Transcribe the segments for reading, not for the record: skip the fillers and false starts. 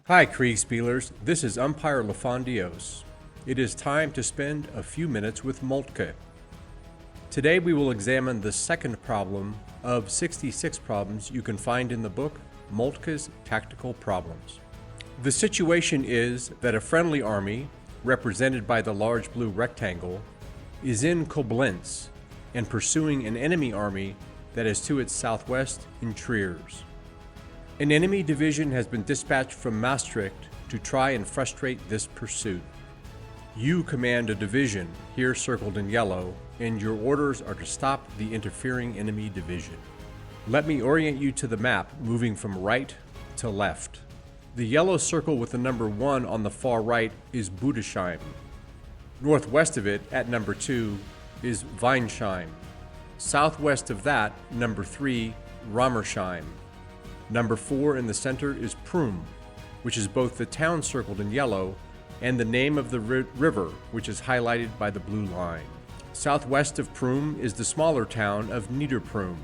Hi Kriegspielers, this is Umpire Lafondios. It is time to spend a few minutes with Moltke. Today we will examine the second problem of 66 problems you can find in the book, Moltke's Tactical Problems. The situation is that a friendly army, represented by the large blue rectangle, is in Koblenz and pursuing an enemy army that is to its southwest in Triers. An enemy division has been dispatched from Maastricht to try and frustrate this pursuit. You command a division, here circled in yellow, and your orders are to stop the interfering enemy division. Let me orient you to the map, moving from right to left. The yellow circle with the number 1 on the far right is Budesheim. Northwest of it, at number 2, is Weinsheim. Southwest of that, number 3, Rammersheim. Number 4 in the center is Prüm, which is both the town circled in yellow and the name of the river, which is highlighted by the blue line. Southwest of Prüm is the smaller town of Niederprüm,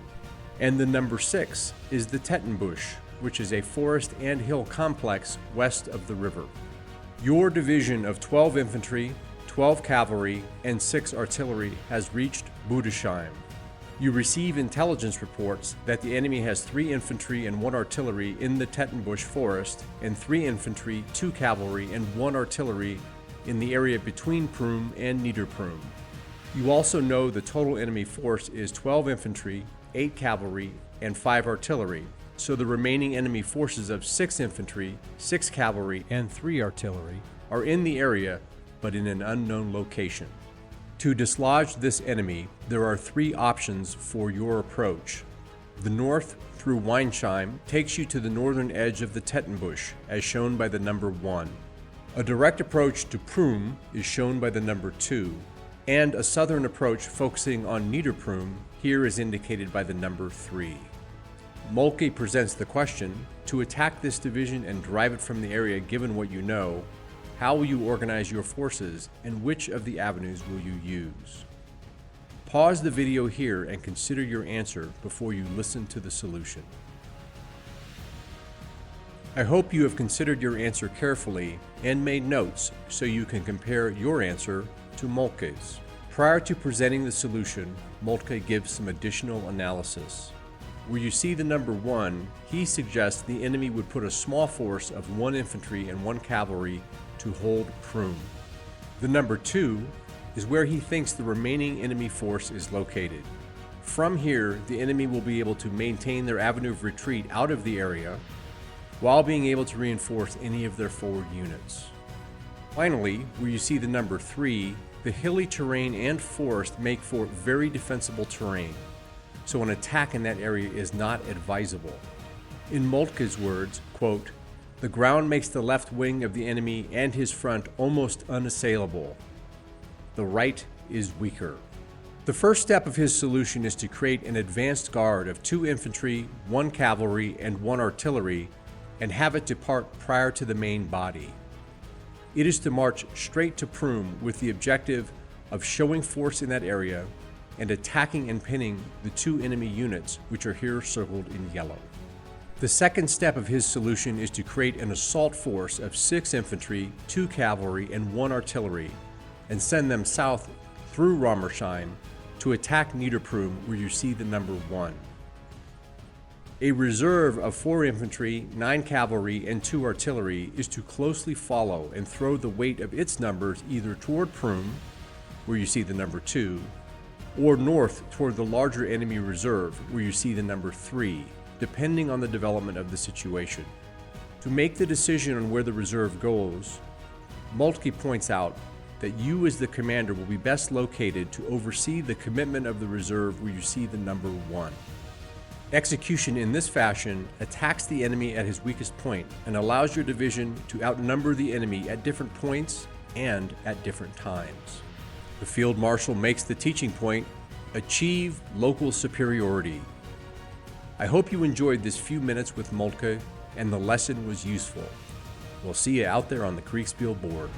and the number 6 is the Tettenbusch, which is a forest and hill complex west of the river. Your division of 12 infantry, 12 cavalry, and 6 artillery has reached Budesheim. You receive intelligence reports that the enemy has 3 infantry and 1 artillery in the Tettenbusch forest, and 3 infantry, 2 cavalry, and 1 artillery in the area between Prüm and Niederprüm. You also know the total enemy force is 12 infantry, 8 cavalry, and 5 artillery, so the remaining enemy forces of 6 infantry, 6 cavalry, and 3 artillery are in the area, but in an unknown location. To dislodge this enemy, there are 3 options for your approach. The north through Weinsheim takes you to the northern edge of the Tettenbusch, as shown by the number 1. A direct approach to Prüm is shown by the number 2, and a southern approach focusing on Niederprüm here is indicated by the number 3. Moltke presents the question: to attack this division and drive it from the area given what you know, how will you organize your forces, and which of the avenues will you use? Pause the video here and consider your answer before you listen to the solution. I hope you have considered your answer carefully and made notes so you can compare your answer to Moltke's. Prior to presenting the solution, Moltke gives some additional analysis. Where you see the number 1, he suggests the enemy would put a small force of 1 infantry and 1 cavalry to hold Prüm. The number 2 is where he thinks the remaining enemy force is located. From here, the enemy will be able to maintain their avenue of retreat out of the area while being able to reinforce any of their forward units. Finally, where you see the number 3, the hilly terrain and forest make for very defensible terrain, so an attack in that area is not advisable. In Moltke's words, quote, "The ground makes the left wing of the enemy and his front almost unassailable. The right is weaker." The first step of his solution is to create an advanced guard of 2 infantry, 1 cavalry, and 1 artillery, and have it depart prior to the main body. It is to march straight to Prüm with the objective of showing force in that area and attacking and pinning the 2 enemy units, which are here circled in yellow. The second step of his solution is to create an assault force of 6 infantry, 2 cavalry, and 1 artillery, and send them south through Rammersheim to attack Niederprüm, where you see the number 1. A reserve of 4 infantry, 9 cavalry, and 2 artillery is to closely follow and throw the weight of its numbers either toward Prüm, where you see the number 2, or north toward the larger enemy reserve, where you see the number 3, depending on the development of the situation. To make the decision on where the reserve goes, Moltke points out that you as the commander will be best located to oversee the commitment of the reserve, where you see the number 1. Execution in this fashion attacks the enemy at his weakest point and allows your division to outnumber the enemy at different points and at different times. The Field Marshal makes the teaching point: achieve local superiority. I hope you enjoyed this few minutes with Moltke and the lesson was useful. We'll see you out there on the Kriegspiel board.